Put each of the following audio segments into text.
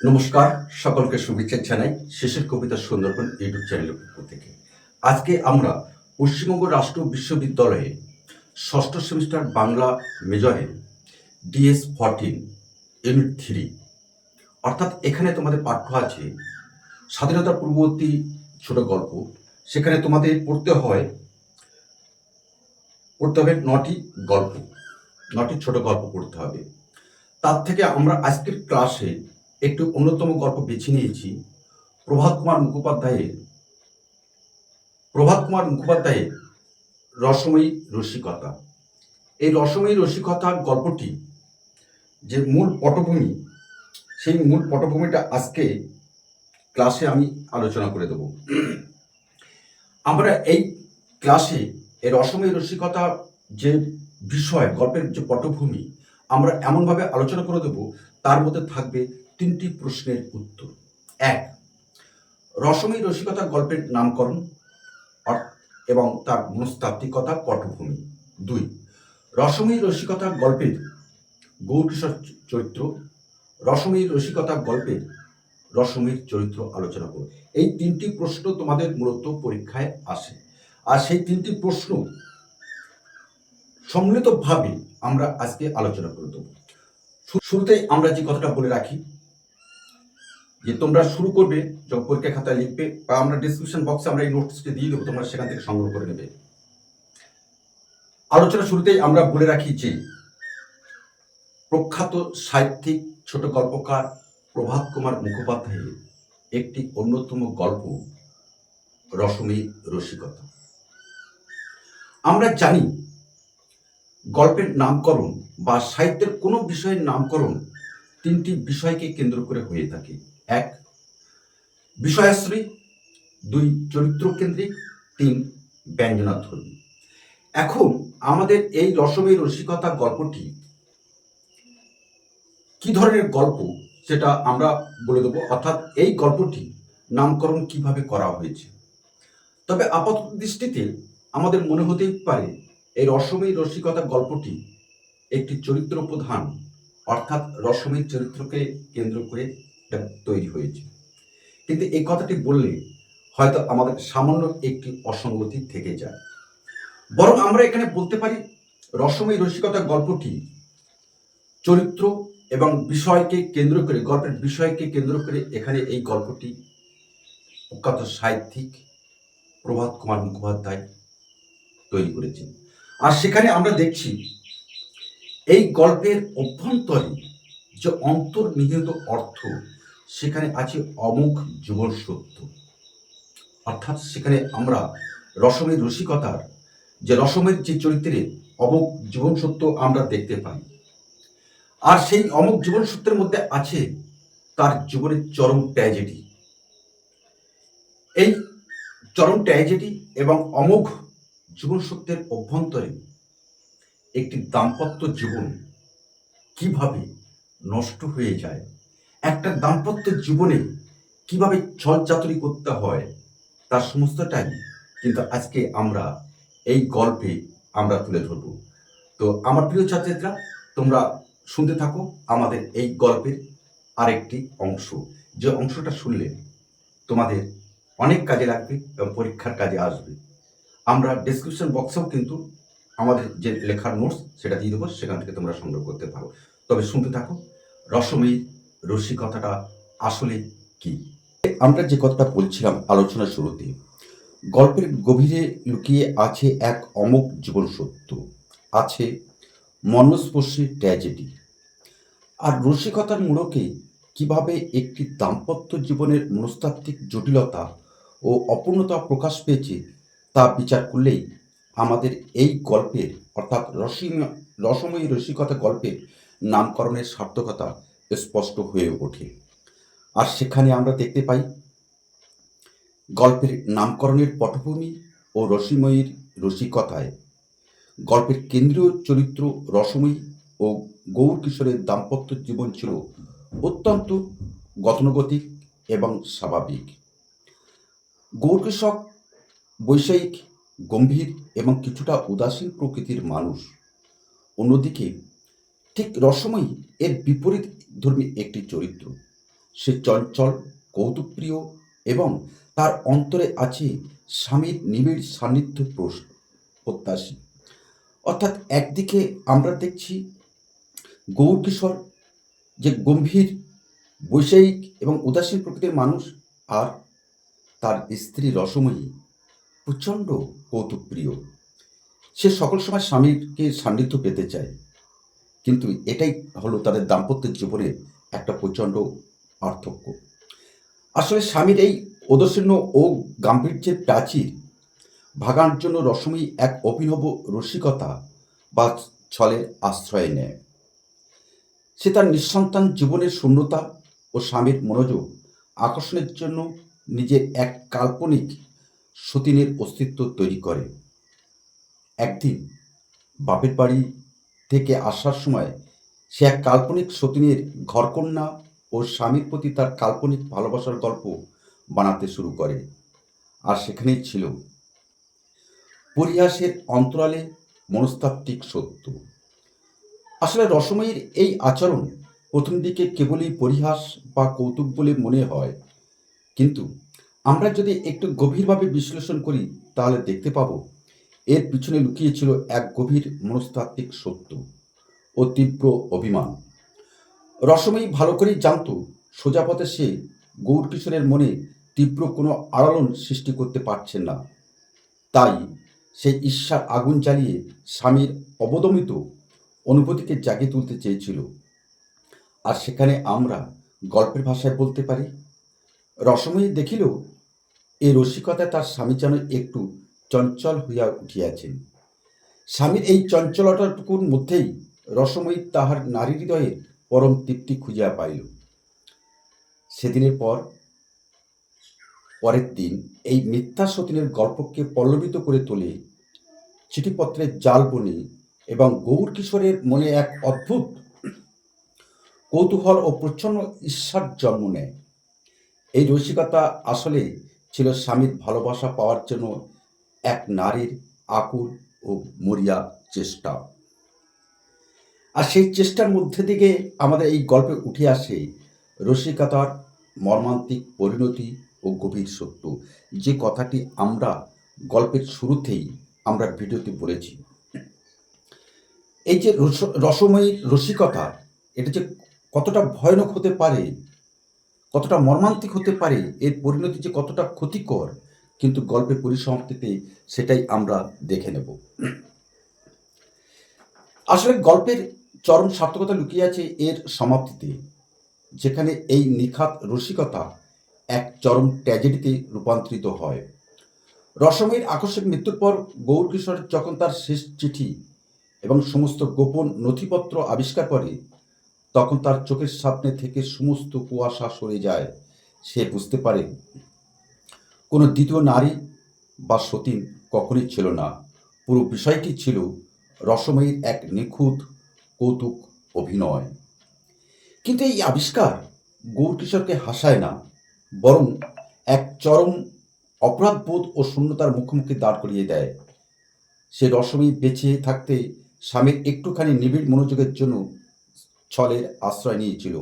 নমস্কার, সকলকে শুভেচ্ছা জানাই শেষের কবিতা সুন্দরবন ইউটিউব চ্যানেলের পক্ষ থেকে। আজকে আমরা পশ্চিমবঙ্গ রাষ্ট্র বিশ্ববিদ্যালয়ে ষষ্ঠ সেমিস্টার বাংলা মেজরের DS14 ইউনিট 3, অর্থাৎ এখানে তোমাদের পাঠ্য আছে স্বাধীনতা পূর্ববর্তী ছোট গল্প। সেখানে তোমাদের পড়তে হবে 9টি ছোট গল্প পড়তে হবে। তার থেকে আমরা আজকের ক্লাসে একটু অন্যতম গল্প বেছে নিয়েছি প্রভাত কুমার মুখোপাধ্যায়ের রসময়ী রসিকতা। এই রসময়ী রসিকতা গল্পটি যে মূল পটভূমি, সেই মূল পটভূমিটা আজকে ক্লাসে আমি আলোচনা করে দেব। আমরা এই ক্লাসে এই রসময়ী রসিকতা যে বিষয়, গল্পের যে পটভূমি, আমরা এমনভাবে আলোচনা করে দেব তার মধ্যে থাকবে 3টি প্রশ্নের উত্তর। 1, রসময়ী রসিকতা গল্পের নামকরণ এবং তার মনস্তাত্ত্বিকতা পটভূমি। 2, রসময়ী রসিকতা গল্পের গৌরকিশোর চরিত্র। রসময়ী রসিকতা গল্পের রসময়ীর চরিত্র আলোচনা করব। এই 3টি প্রশ্ন তোমাদের মূলত পরীক্ষায় আসে, আর সেই 3টি প্রশ্ন সম্মিলিতভাবে আমরা আজকে আলোচনা করে দেব। শুরুতেই আমরা যে কথাটা বলে রাখি যে তোমরা শুরু করবে যখন পরীক্ষা খাতায় লিখবে, বা আমরা ডিসক্রিপশন বক্সে আমরা এই নোটসটি দিয়ে দেবো, তোমরা সেখান থেকে সংগ্রহ করে নেবে। আলোচনা শুরুতেই আমরা বলে রাখি যে প্রখ্যাত সাহিত্যিক ছোট গল্পকার প্রভাত কুমার মুখোপাধ্যায়ের একটি অন্যতম গল্প রসময়ী রসিকতা। আমরা জানি গল্পের নামকরণ বা সাহিত্যের কোনো বিষয়ের নামকরণ 3টি বিষয়কে কেন্দ্র করে হয়ে থাকে। 1, বিষয়াশ্রয়ী। 2, চরিত্র কেন্দ্রিক। 3, ব্যঞ্জনাধ্বনি। এখন আমাদের এই রসময়ী রসিকতা গল্পটি কি ধরনের গল্প সেটা আমরা বলে দেবো, অর্থাৎ এই গল্পটি নামকরণ কিভাবে করা হয়েছে। তবে আপাত দৃষ্টিতে আমাদের মনে হতেই পারে এই রসময়ী রসিকতা গল্পটি একটি চরিত্র প্রধান, অর্থাৎ রসময়ীর চরিত্রকে কেন্দ্র করে তৈরি হয়েছে। কিন্তু এই কথাটি বললে হয়তো আমাদের সামান্য একটি অসঙ্গতি থেকে যায়। বরং আমরা এখানে বলতে পারি রসময়ী রসিকতা গল্পটি চরিত্র এবং বিষয়কে কেন্দ্র করে, গল্পের বিষয়কে কেন্দ্র করে এখানে এই গল্পটি প্রখ্যাত সাহিত্যিক প্রভাত কুমার মুখোপাধ্যায় তৈরি করেছেন। আর সেখানে আমরা দেখছি এই গল্পের অভ্যন্তরে যে অন্তর্নিহিত অর্থ, সেখানে আছে অমোঘ জীবন সত্য। অর্থাৎ সেখানে আমরা রসময়ী রসিকতার যে রসময়ীর যে চরিত্রের অমোঘ জীবন সত্য আমরা দেখতে পাই। আর সেই অমোঘ জীবন সত্যের মধ্যে আছে তার জীবনের চরম ট্র্যাজেডি। এই চরম ট্র্যাজেডি এবং অমোঘ জীবন সত্যের অভ্যন্তরে একটি দাম্পত্য জীবন কিভাবে নষ্ট হয়ে যায়, একটা দাম্পত্য জীবনে কিভাবে ছলচাতুরি করতে হয়, তার সমস্তটাই কিন্তু আজকে আমরা এই গল্পে আমরা তুলে ধরব। তো আমার প্রিয় ছাত্রীরা, তোমরা শুনতে থাকো আমাদের এই গল্পের আরেকটি অংশ, যে অংশটা শুনলে তোমাদের অনেক কাজে লাগবে এবং পরীক্ষার কাজে আসবে। আমরা ডেসক্রিপশন বক্সেও কিন্তু আমাদের যে লেখার নোটস সেটা দিয়ে দেবো, সেখান থেকে তোমরা সংগ্রহ করতে পারো। তবে শুনতে থাকো রসময়ী রসিকতাটা আসলে কি। আমরা যে কথাটা বলছিলাম আলোচনার শুরুতে, গল্পের গভীরে লুকিয়ে আছে এক অমোঘ জীবন সত্য, আছে মর্মস্পর্শী ট্র্যাজেডি। আর রসিকতার মূলকে কিভাবে একটি দাম্পত্য জীবনের মনস্তাত্ত্বিক জটিলতা ও অপূর্ণতা প্রকাশ পেয়েছে তা বিচার করলেই আমাদের এই গল্পের, অর্থাৎ রসময়ী রসিকতা গল্পের নামকরণের সার্থকতা স্পষ্ট হয়ে ওঠে। আর সেখানে আমরা দেখতে পাই গল্পের নামকরণের পটভূমি ও রসময়ীর রসিকতায় গল্পের কেন্দ্রীয় চরিত্র রসময়ী ও গৌরকিশোরের দাম্পত্য জীবন ছিল অত্যন্ত গতানুগতিক এবং স্বাভাবিক। গৌরকিশোর বৈষয়িক, গম্ভীর এবং কিছুটা উদাসীন প্রকৃতির মানুষ। অন্যদিকে ঠিক রসময়ী এর বিপরীত ধর্মী একটি চরিত্র। সে চঞ্চল, কৌতুকপ্রিয় এবং তার অন্তরে আছে স্বামীর নিবিড় সান্নিধ্য প্রত্যাশী। অর্থাৎ একদিকে আমরা দেখছি গৌরকিশোর যে গম্ভীর, বৈষয়িক এবং উদাসীন প্রকৃতির মানুষ, আর তার স্ত্রী রসময়ী প্রচণ্ড কৌতুকপ্রিয়। সে সকল সময় স্বামীকে সান্নিধ্য পেতে চায়, কিন্তু এটাই হলো তাদের দাম্পত্য জীবনের একটা প্রচণ্ড পার্থক্য। আসলে স্বামীর এই ঔদাসীন্য ও গাম্ভীর্যের প্রাচীর ভাঙার জন্য রসময়ী এক অভিনব রসিকতা বা ছলের আশ্রয় নেয়। সে তার নিঃসন্তান জীবনের শূন্যতা ও স্বামীর মনোযোগ আকর্ষণের জন্য নিজের এক কাল্পনিক সতীনের অস্তিত্ব তৈরি করে। একদিন বাপের বাড়ি থেকে আসার সময় সে এক কাল্পনিক সতীনের ঘরকন্যা ও স্বামীর প্রতি তার কাল্পনিক ভালোবাসার গল্প বানাতে শুরু করে। আর সেখানেই ছিল পরিহাসের অন্তরালে মনস্তাত্ত্বিক সত্য। আসলে রসময়ীর এই আচরণ প্রথম দিকে কেবলই পরিহাস বা কৌতুক বলে মনে হয়, কিন্তু আমরা যদি একটু গভীরভাবে বিশ্লেষণ করি তাহলে দেখতে পাবো এর পিছনে লুকিয়েছিল এক গভীর মনস্তাত্ত্বিক সত্য ও তীব্র অভিমান। রসময়ী ভালো করেই জানত সোজা পথে সে গৌরকিশোরের মনে তীব্র কোনো আলোড়ন সৃষ্টি করতে পারছে না। তাই সেই ঈর্ষার আগুন জ্বালিয়ে স্বামীর অবদমিত অনুভূতিকে জাগিয়ে তুলতে চেয়েছিল। আর সেখানে আমরা গল্পের ভাষায় বলতে পারি, রসময়ী দেখিল এই রসিকতায় তার স্বামী যেন একটু চঞ্চল হইয়া উঠিয়াছেন। স্বামীর এই চঞ্চলতাটুকুর মধ্যেই রসময়ী তাহার নারী হৃদয়ের পরম তৃপ্তি খুঁজিয়া পাইল। সেদিনের পরের দিন এই মিথ্যা সতীনের গল্পকে পল্লবিত করে তোলে চিঠিপত্রের জাল বনে এবং গৌরকিশোরের মনে এক অদ্ভুত কৌতূহল ও প্রচ্ছন্ন ঈর্ষার জন্ম নেয়। এই রসিকতা আসলে ছিল স্বামীর ভালোবাসা পাওয়ার জন্য এক নারীর আকুল ও মরিয়া চেষ্টা। আর সেই চেষ্টার মধ্যে থেকে আমাদের এই গল্পে উঠে আসে রসিকতার মর্মান্তিক পরিণতি ও গভীর সত্য, যে কথাটি আমরা গল্পের শুরুতেই আমরা ভিডিওতে বলেছি। এই যে রসময়ীর রসিকতা, এটা যে কতটা ভয়ানক হতে পারে, কতটা মর্মান্তিক হতে পারে, এর পরিণতি যে কতটা ক্ষতিকর, কিন্তু গল্পের পরিসমাপ্তিতে সেটাই আমরা দেখে নেব। আসলে গল্পের চরম সার্থকতা লুকিয়ে আছে এর সমাপ্তিতে, যেখানে এই নিখাত রসিকতা এক চরম ট্র্যাজেডিতে রূপান্তরিত হয়। রসময়ীর আকস্মিক মৃত্যুর পর গৌরকিশোর যখন তার শেষ চিঠি এবং সমস্ত গোপন নথিপত্র আবিষ্কার করে, তখন তার চোখের সামনে থেকে সমস্ত কুয়াশা সরে যায়। সে বুঝতে পারে কোনো দ্বিতীয় নারী বা সতীন কখনই ছিল না। পুরো বিষয়টি ছিল রসময়ীর এক নিখুঁত কৌতুক অভিনয়। কিন্তু এই আবিষ্কার গৌরকিশোরকে হাসায় না, বরং এক চরম অপরাধবোধ ও শূন্যতার মুখোমুখি দাঁড় করিয়ে দেয়। সে রসময়ী বেঁচে থাকতে স্বামীর একটুখানি নিবিড় মনোযোগের জন্য ছলের আশ্রয় নিয়েছিল।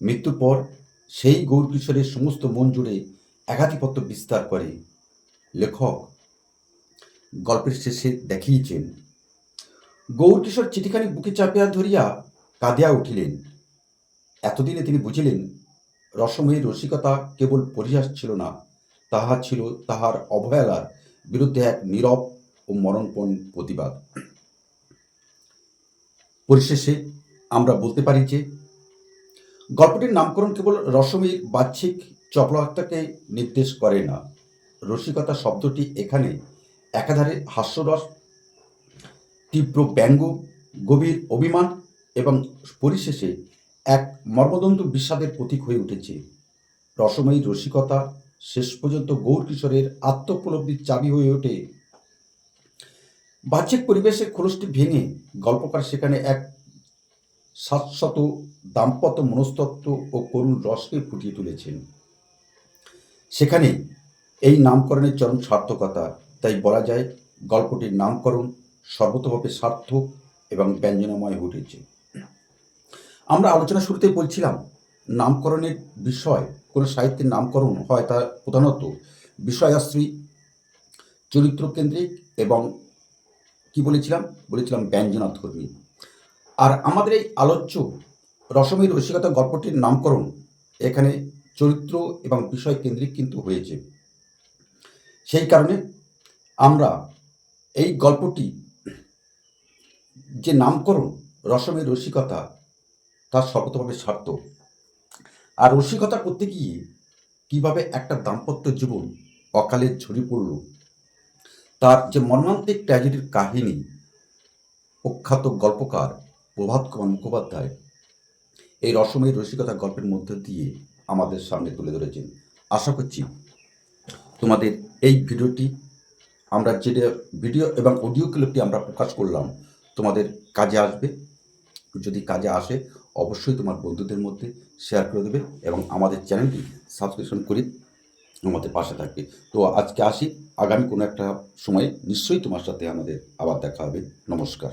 মৃত্যুর পর সেই গৌরকিশোরের সমস্ত মন জুড়ে একাধিপত্য বিস্তার করে। লেখক গল্পের শেষে দেখিয়েছেন, গৌরকিশোর চিঠিখানি বুকে চাপিয়া ধরিয়া কাঁদিয়া উঠিলেন। এতদিনে তিনি বুঝিলেন রসময়ীর রসিকতা কেবল পরিহাস ছিল না, তাহা ছিল তাহার অবহেলার বিরুদ্ধে এক নীরব ও মরণপণ প্রতিবাদ। পরিশেষে আমরা বলতে পারি যে গল্পটির নামকরণ কেবল রসময়ীর বাহ্যিক চপলতাকে নির্দেশ করে না। রসিকতা শব্দটি এখানে একাধারে হাস্যরস, তীব্র ব্যঙ্গ, গভীর অভিমান এবং পরিশেষে এক মর্মদন্ত বিষাদের প্রতীক হয়ে উঠেছে। রসময়ীর রসিকতা শেষ পর্যন্ত গৌরকিশোরের আত্মোপলব্ধির চাবি হয়ে ওঠে। বাহ্যিক পরিবেশের খোলসটি ভেঙে গল্পকার সেখানে এক শাশ্বত দাম্পত্য মনস্তত্ত্ব ও করুণ রসকে ফুটিয়ে তুলেছেন। সেখানে এই নামকরণের চরম সার্থকতা। তাই বলা যায় গল্পটির নামকরণ সর্বতোভাবে সার্থক এবং ব্যঞ্জনাময় হয়ে উঠেছে। আমরা আলোচনা শুরুতে বলছিলাম নামকরণের বিষয়, কোনো সাহিত্যের নামকরণ হয় তা প্রধানত বিষয়াশ্রী, চরিত্রকেন্দ্রিক এবং কি বলেছিলাম ব্যঞ্জনাধর্মী। আর আমাদের এই আলোচ্য রসময়ী রসিকতা গল্পটির নামকরণ এখানে চরিত্র এবং বিষয় কেন্দ্রিক কিন্তু হয়েছে। সেই কারণে আমরা এই গল্পটি যে নামকরণ রসময়ী রসিকতা তার শতভাবে সার্থক। আর রসিকতা করতে গিয়ে কিভাবে একটা দাম্পত্য জীবন অকালে ঝরে পড়ল, তার যে মর্মান্তিক ট্র্যাজেডির কাহিনী প্রখ্যাত গল্পকার প্রভাত কুমার মুখোপাধ্যায় এই রসময়ী রসিকতা গল্পের মধ্য দিয়ে আমাদের সামনে তুলে ধরেছেন। আশা করছি তোমাদের এই ভিডিওটি, আমরা যেটা ভিডিও এবং অডিও ক্লিপটি আমরা প্রকাশ করলাম, তোমাদের কাজে আসবে। যদি কাজে আসে অবশ্যই তোমার বন্ধুদের মধ্যে শেয়ার করে দেবে এবং আমাদের চ্যানেলটি সাবস্ক্রিপশন করে আমাদের পাশে থাকবে। তো আজকে আসি, আগামী কোনো একটা সময়ে নিশ্চয়ই তোমার সাথে আমাদের আবার দেখা হবে। নমস্কার।